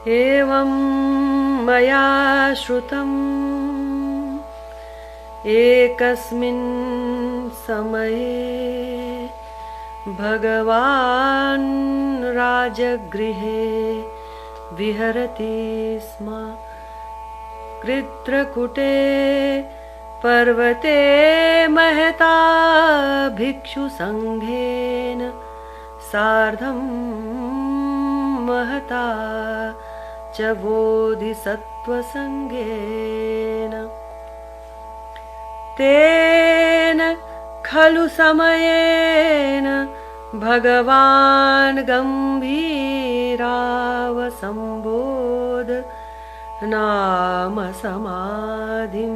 एवं मया श्रुतम् एकस्मिन् समये भगवान् राजगृहे विहरति स्म। कृत्रकूटे पर्वते महता भिक्षुसङ्घेन सार्धं महता च बोधिसत्त्वसङ्घेन। तेन खलु समयेन भगवान् गम्भीरावसम्बोध नाम समाधिं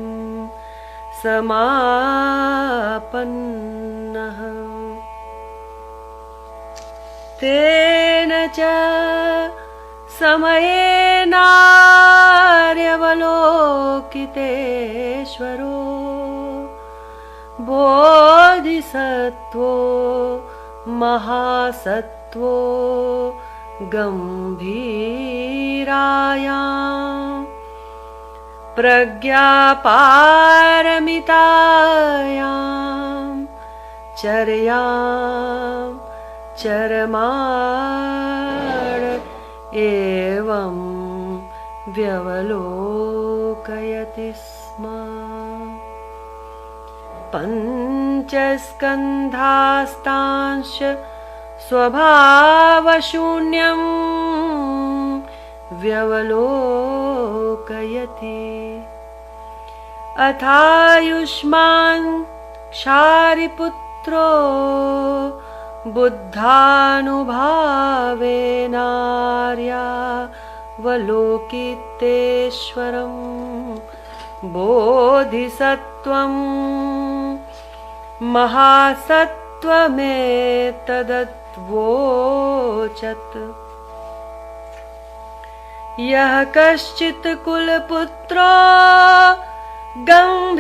समापन्नः। तेन च समयेनार्यवलोकितेश्वरो बोधिसत्त्वो महासत्त्वो गम्भीरायां प्रज्ञापारमितायां चर्यां चरमाण एवं व्यवलोकयति स्म। पञ्चस्कन्धास्तांश स्वभावशून्यं व्यवलोकयति। अथायुष्मान् क्षारिपुत्रो बुद्धानुभावेनार्यावलोकितेश्वरं बोधिसत्त्वं महासत्त्वमेतदवोचत्। यः कश्चित् कुलपुत्रो गम्भीरायां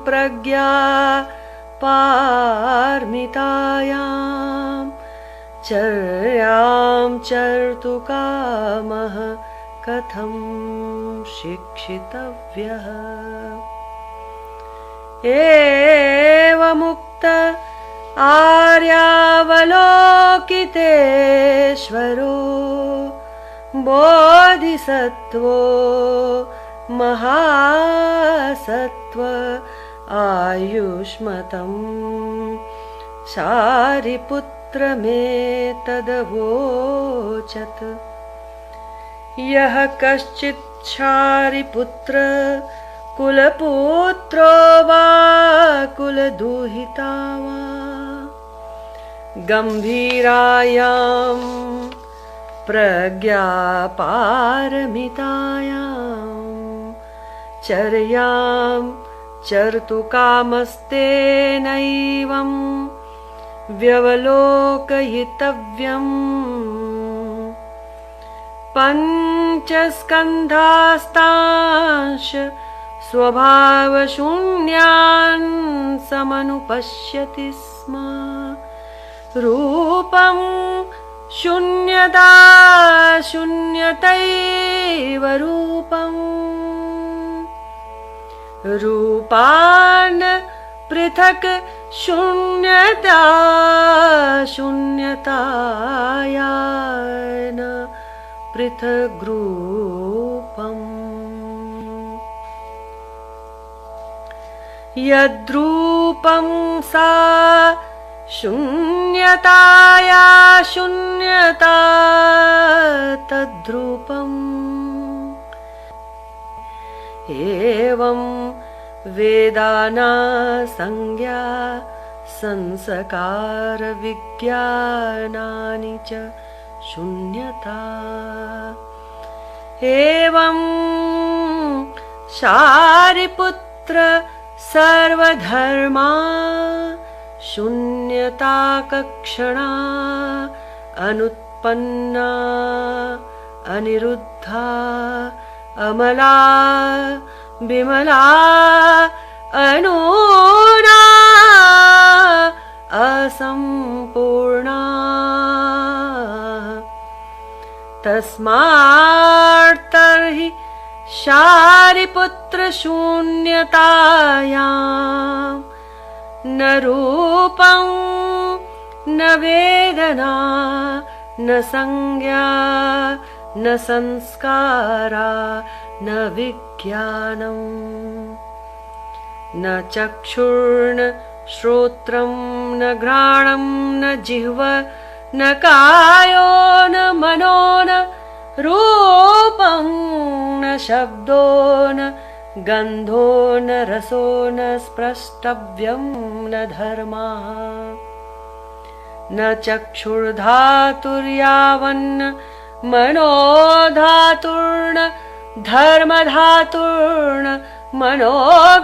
प्रज्ञा पारमितायां चर्यां चर्तुकामः कथं शिक्षितव्यः। एवमुक्त आर्यावलोकितेश्वरो बोधिसत्त्वो महासत्त्व आयुष्मतं शारिपुत्रमेतदवोचत्। यः कश्चित् शारिपुत्र कुलपुत्रो वा कुलदुहिता वा गम्भीरायां प्रज्ञापारमितायां चर्यां चर्तुकामस्तेनैवं व्यवलोकयितव्यम्। पञ्चस्कन्धास्तांश स्वभावशून्यान् समनुपश्यति स्म। रूपं शून्यता शून्यतैव रूपम्। रूपान् पृथक् शून्यता शून्यतायान पृथग्रूपम्। यद्रूपं सा शून्यताया शून्यता तद्रूपम्। एवं वेदाना संज्ञा संस्कार विज्ञानानि च शून्यता। एवं शारिपुत्र सर्वधर्मा शून्यता कक्षणा अनुत्पन्ना अनिरुद्धा अमला विमला अनूना असंपूर्णा तस्मात् तर्हि शारिपुत्र शून्यतायां न रूपं न वेदना न संज्ञा न संस्कारा न विज्ञानम् न चक्षुर्न श्रोत्रं न घ्राणं न जिह्व न कायो न मनो न रूपं न शब्दो न गन्धो न रसो न स्प्रष्टव्यं न धर्मः न चक्षुर्धातुर्यावन्न मनो धातुर्न धर्मधातुर्न मनो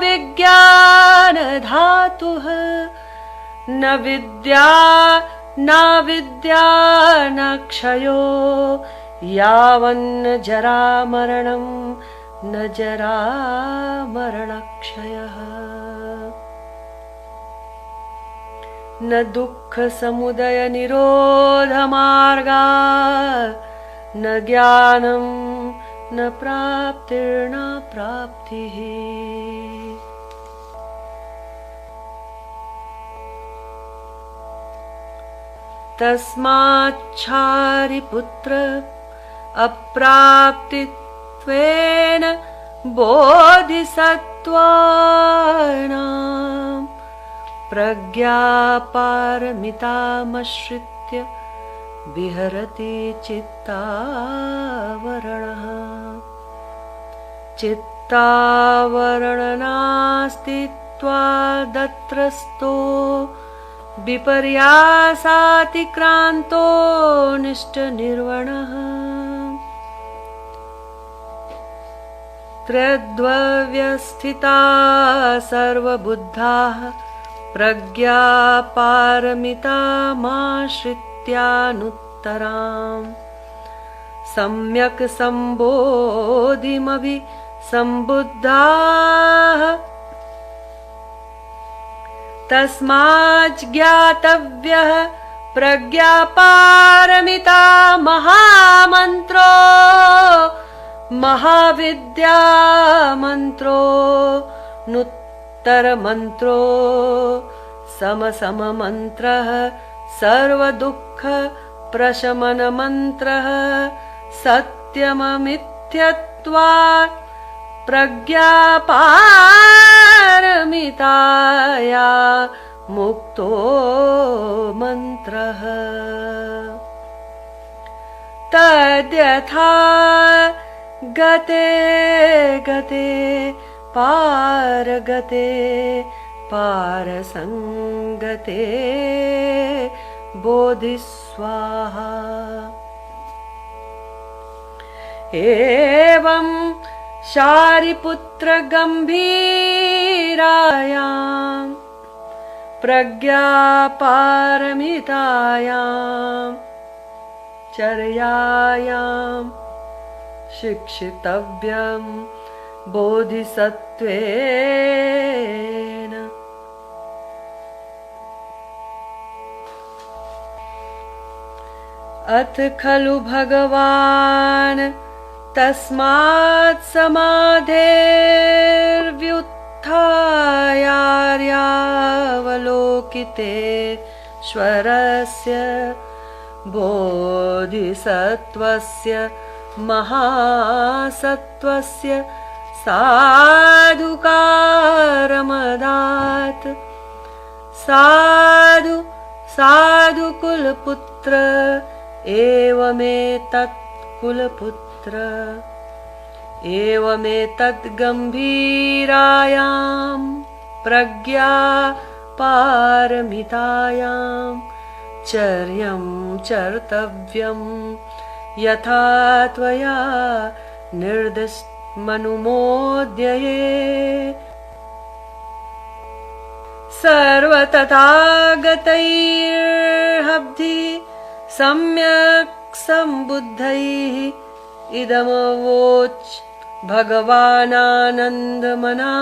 विज्ञान धातुः न विद्या न क्षयो यावन्न जरा मरणं न जरा मरणक्षयः न दुःख समुदय निरोध मार्गा न ज्ञानं न प्राप्तिर्न प्राप्तिः तस्माच्छारिपुत्र अप्राप्तित्वेन बोधिसत्त्वानां प्रज्ञापारमितामश्रित्य विहरति चित्तावरणः चित्तावरणनास्तित्वादत्रस्तो विपर्यासातिक्रान्तो निष्ठनिर्वणः त्रयद्वव्यस्थिता सर्वबुद्धाः प्रज्ञापारमितामाश्रित्यानुत्तराम् सम्यक् सम्बोधिमभिसम्बुद्धाः तस्मात् ज्ञातव्यः प्रज्ञापारमिता महामन्त्रो महाविद्यामन्त्रो नुत्तरमन्त्रो समसममन्त्रः सर्वदुःख प्रशमनमन्त्रः सत्यममिथ्यत्वात् प्रज्ञापारमिताया मुक्तो मन्त्रः तद्यथा गते गते पारगते पारसंगते बोधिस्वाहा एवं शारिपुत्र गंभीरायां प्रज्ञापारमितायां चर्यायां शिक्षितव्यं बोधिसत्त्वेन अथ खलु भगवान् तस्मात् समाधेर्व्युत्थायार्यावलोकितेश्वरस्य बोधिसत्त्वस्य महासत्त्वस्य साधुकारमदात् साधु साधु कुलपुत्र एवमेतत् कुलपुत्र एवमेतद् गंभीरायां प्रज्ञा पारमितायां चर्यं चर्तव्यं यथा त्वया निर्दिष्टमनुमोद्यये सर्वतथागतैर्हब्धि सम्यक् सम्बुद्धैः इदमवोच भगवानानन्दमना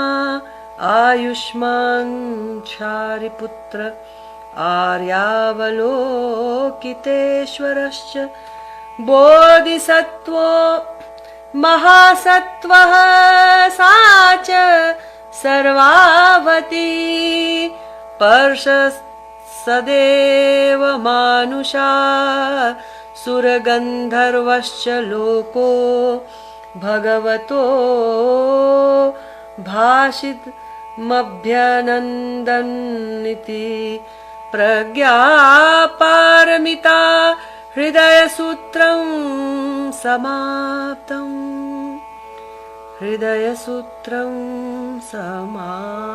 आयुष्मान् शारिपुत्र आर्यावलोकितेश्वरश्च बोधिसत्त्वो महासत्त्वः सा च सर्वावती पर्षत्सदेव मानुषा सुरगन्धर्वश्च लोको भगवतो भाषितमभ्यनन्दन्निति प्रज्ञापारमिता हृदयसूत्रं समाप्तम् हृदयसूत्रं समाप्तम्।